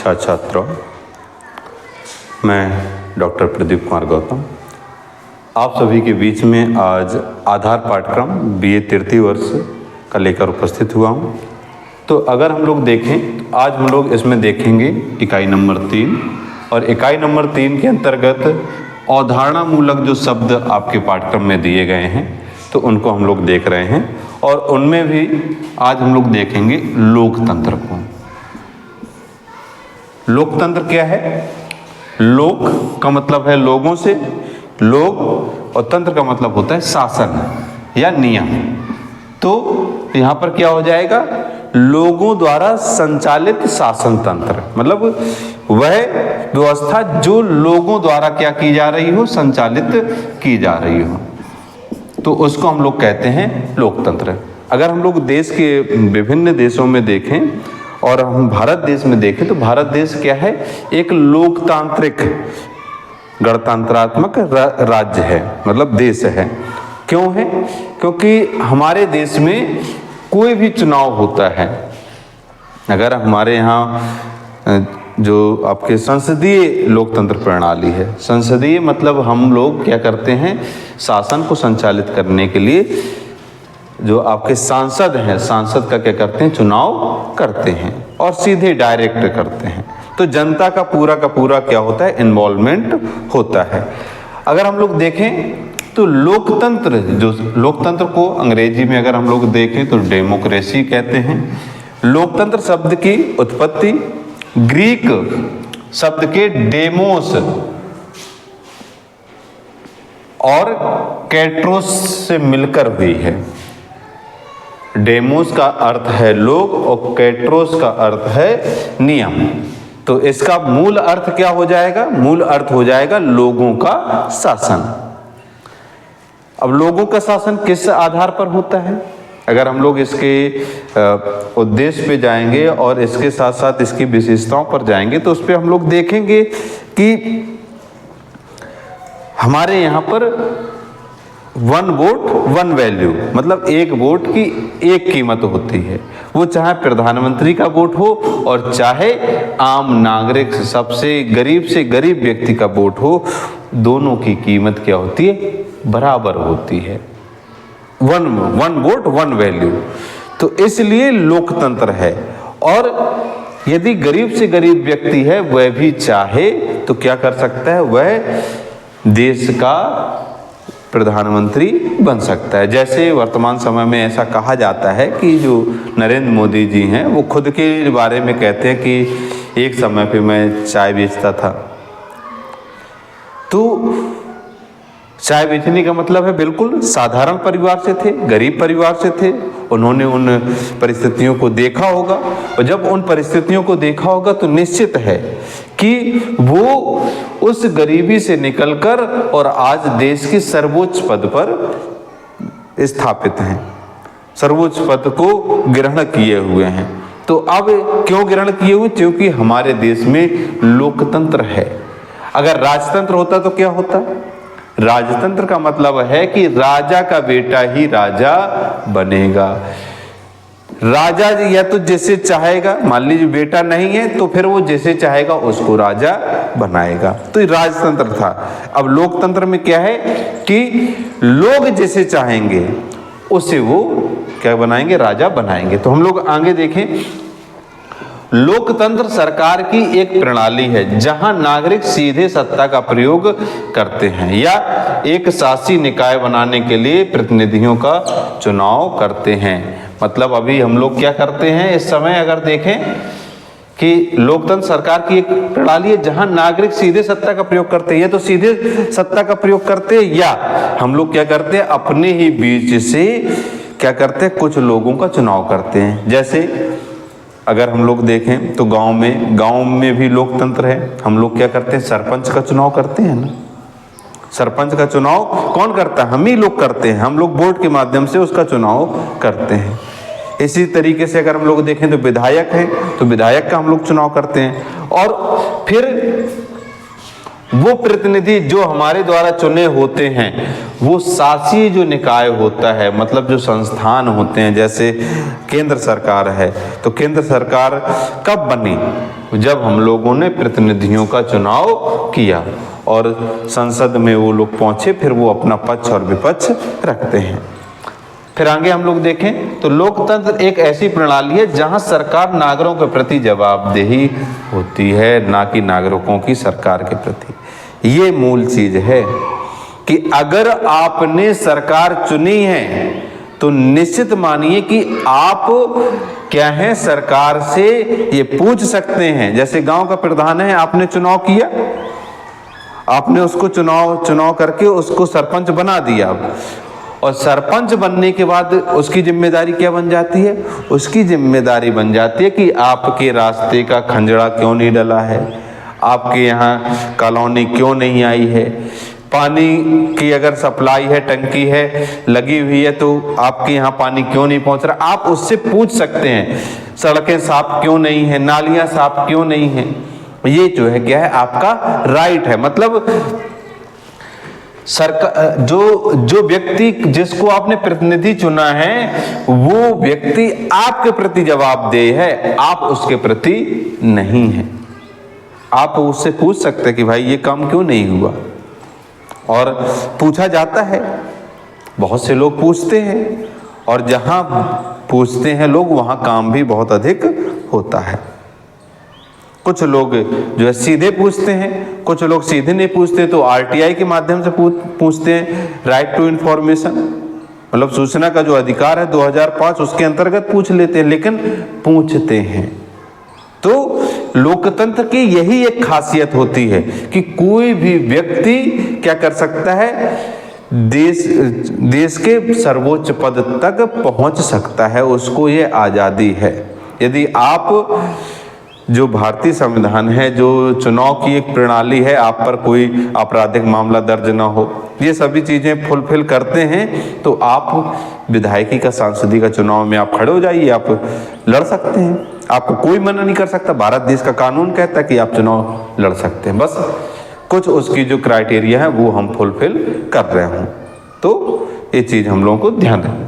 नमस्कार छात्रों, मैं डॉक्टर प्रदीप कुमार गौतम आप सभी के बीच में आज आधार पाठ्यक्रम बीए तृतीय वर्ष का लेकर उपस्थित हुआ हूँ। तो अगर हम लोग देखें तो आज हम लोग इसमें देखेंगे इकाई नंबर 3 और इकाई नंबर 3 के अंतर्गत अवधारणा मूलक जो शब्द आपके पाठ्यक्रम में दिए गए हैं तो उनको हम लोग देख रहे हैं और उनमें भी आज हम लोग देखेंगे लोकतंत्र को। लोकतंत्र क्या है? लोक का मतलब है लोगों से, लोग, और तंत्र का मतलब होता है शासन या नियम। तो यहाँ पर क्या हो जाएगा? लोगों द्वारा संचालित शासन तंत्र, मतलब वह व्यवस्था जो लोगों द्वारा क्या की जा रही हो, संचालित की जा रही हो, तो उसको हम लोग कहते हैं लोकतंत्र। अगर हम लोग देश के विभिन्न देशों में देखें और हम भारत देश में देखें तो भारत देश क्या है? एक लोकतांत्रिक गणतंत्रात्मक राज्य है, मतलब देश है। क्यों है? क्योंकि हमारे देश में कोई भी चुनाव होता है, अगर हमारे यहाँ जो आपके संसदीय लोकतंत्र प्रणाली है, संसदीय मतलब हम लोग क्या करते हैं, शासन को संचालित करने के लिए जो आपके सांसद हैं, सांसद का क्या करते हैं, चुनाव करते हैं और सीधे डायरेक्ट करते हैं। तो जनता का पूरा क्या होता है, इन्वॉल्वमेंट होता है। अगर हम लोग देखें तो लोकतंत्र, जो लोकतंत्र को अंग्रेजी में अगर हम लोग देखें तो डेमोक्रेसी कहते हैं। लोकतंत्र शब्द की उत्पत्ति ग्रीक शब्द के डेमोस और कैट्रोस से मिलकर हुई है। डेमोस का अर्थ है लोग और कैट्रोस का अर्थ है नियम। तो इसका मूल अर्थ क्या हो जाएगा? मूल अर्थ हो जाएगा लोगों का शासन। अब लोगों का शासन किस आधार पर होता है? अगर हम लोग इसके उद्देश्य पे जाएंगे और इसके साथ साथ इसकी विशेषताओं पर जाएंगे तो उस पर हम लोग देखेंगे कि हमारे यहाँ पर 1 वोट 1 वैल्यू, मतलब एक वोट की एक कीमत होती है। वो चाहे प्रधानमंत्री का वोट हो और चाहे आम नागरिक सबसे गरीब व्यक्ति का वोट हो, दोनों की कीमत क्या होती है? बराबर होती है। 1 वोट 1 वैल्यू। तो इसलिए लोकतंत्र है। और यदि गरीब से गरीब व्यक्ति है वह भी चाहे तो क्या कर सकता है, वह देश का प्रधानमंत्री बन सकता है। जैसे वर्तमान समय में ऐसा कहा जाता है कि जो नरेंद्र मोदी जी हैं वो खुद के बारे में कहते हैं कि एक समय पे मैं चाय बेचता था। तो चाय बेचने का मतलब है बिल्कुल साधारण परिवार से थे, गरीब परिवार से थे। उन्होंने उन परिस्थितियों को देखा होगा और जब उन परिस्थितियों को देखा होगा तो निश्चित है कि वो उस गरीबी से निकलकर और आज देश के सर्वोच्च पद पर स्थापित हैं, सर्वोच्च पद को ग्रहण किए हुए हैं। तो अब क्यों ग्रहण किए हुए? क्योंकि हमारे देश में लोकतंत्र है। अगर राजतंत्र होता तो क्या होता? राजतंत्र का मतलब है कि राजा का बेटा ही राजा बनेगा। राजा या तो जैसे चाहेगा, मान लीजिए बेटा नहीं है तो फिर वो जैसे चाहेगा उसको राजा बनाएगा। तो ये राजतंत्र था। अब लोकतंत्र में क्या है कि लोग जैसे चाहेंगे उसे वो क्या बनाएंगे, राजा बनाएंगे। तो हम लोग आगे देखें, लोकतंत्र सरकार की एक प्रणाली है जहां नागरिक सीधे सत्ता का प्रयोग करते हैं या एक शासी निकाय बनाने के लिए प्रतिनिधियों का चुनाव करते हैं। मतलब अभी हम लोग क्या करते हैं इस समय, अगर देखें कि लोकतंत्र सरकार की एक प्रणाली है जहां नागरिक सीधे सत्ता का प्रयोग करते हैं, या तो सीधे सत्ता का प्रयोग करते हैं या हम लोग क्या करते हैं, अपने ही बीच से क्या करते हैं, कुछ लोगों का चुनाव करते हैं। जैसे अगर हम लोग देखें तो गांव में भी लोकतंत्र है। हम लोग क्या करते हैं, सरपंच का चुनाव करते हैं ना। सरपंच का चुनाव कौन करता है? हम ही लोग करते हैं। हम लोग वोट के माध्यम से उसका चुनाव करते हैं। इसी तरीके से अगर हम लोग देखें तो विधायक हैं तो विधायक का हम लोग चुनाव करते हैं। और फिर वो प्रतिनिधि जो हमारे द्वारा चुने होते हैं, वो शासीय जो निकाय होता है, मतलब जो संस्थान होते हैं, जैसे केंद्र सरकार है, तो केंद्र सरकार कब बनी? जब हम लोगों ने प्रतिनिधियों का चुनाव किया और संसद में वो लोग पहुंचे, फिर वो अपना पक्ष और विपक्ष रखते हैं। फिर आगे हम लोग देखें तो लोकतंत्र एक ऐसी प्रणाली है जहां सरकार नागरिकों के प्रति जवाबदेही होती है, ना कि नागरिकों की सरकार के प्रति। ये मूल चीज है कि अगर आपने सरकार चुनी है तो निश्चित मानिए कि आप क्या है, सरकार से ये पूछ सकते हैं। जैसे गांव का प्रधान है, आपने चुनाव किया, आपने उसको चुनाव करके उसको सरपंच बना दिया, और सरपंच बनने के बाद उसकी जिम्मेदारी क्या बन जाती है? उसकी जिम्मेदारी बन जाती है कि आपके रास्ते का खंजड़ा क्यों नहीं डला है, आपके यहाँ कॉलोनी क्यों नहीं आई है, पानी की अगर सप्लाई है, टंकी है लगी हुई है, तो आपके यहाँ पानी क्यों नहीं पहुँच रहा, आप उससे पूछ सकते हैं। सड़कें साफ क्यों नहीं है, नालियाँ साफ क्यों नहीं है, ये जो है क्या है, आपका राइट है। मतलब सरकार जो व्यक्ति जिसको आपने प्रतिनिधि चुना है, वो व्यक्ति आपके प्रति जवाबदेह है, आप उसके प्रति नहीं है। आप उससे पूछ सकते हैं कि भाई ये काम क्यों नहीं हुआ, और पूछा जाता है, बहुत से लोग पूछते हैं, और जहां पूछते हैं लोग वहां काम भी बहुत अधिक होता है। कुछ लोग जो है सीधे पूछते हैं, कुछ लोग सीधे नहीं पूछते, तो आरटीआई के माध्यम से पूछते हैं, राइट टू इंफॉर्मेशन, मतलब सूचना का जो अधिकार है 2005, उसके अंतर्गत पूछ लेते हैं, लेकिन पूछते हैं। तो लोकतंत्र की यही एक खासियत होती है कि कोई भी व्यक्ति क्या कर सकता है, देश के सर्वोच्च पद तक पहुंच सकता है, उसको ये आज़ादी है। यदि आप जो भारतीय संविधान है, जो चुनाव की एक प्रणाली है, आप पर कोई आपराधिक मामला दर्ज ना हो, ये सभी चीज़ें फुलफिल करते हैं, तो आप विधायकी का, सांसदीय का चुनाव में आप खड़े हो जाइए, आप लड़ सकते हैं, आपको कोई मना नहीं कर सकता। भारत देश का कानून कहता है कि आप चुनाव लड़ सकते हैं, बस कुछ उसकी जो क्राइटेरिया है वो हम फुलफिल कर रहे हों। तो ये चीज़ हम लोगों को ध्यान रखना।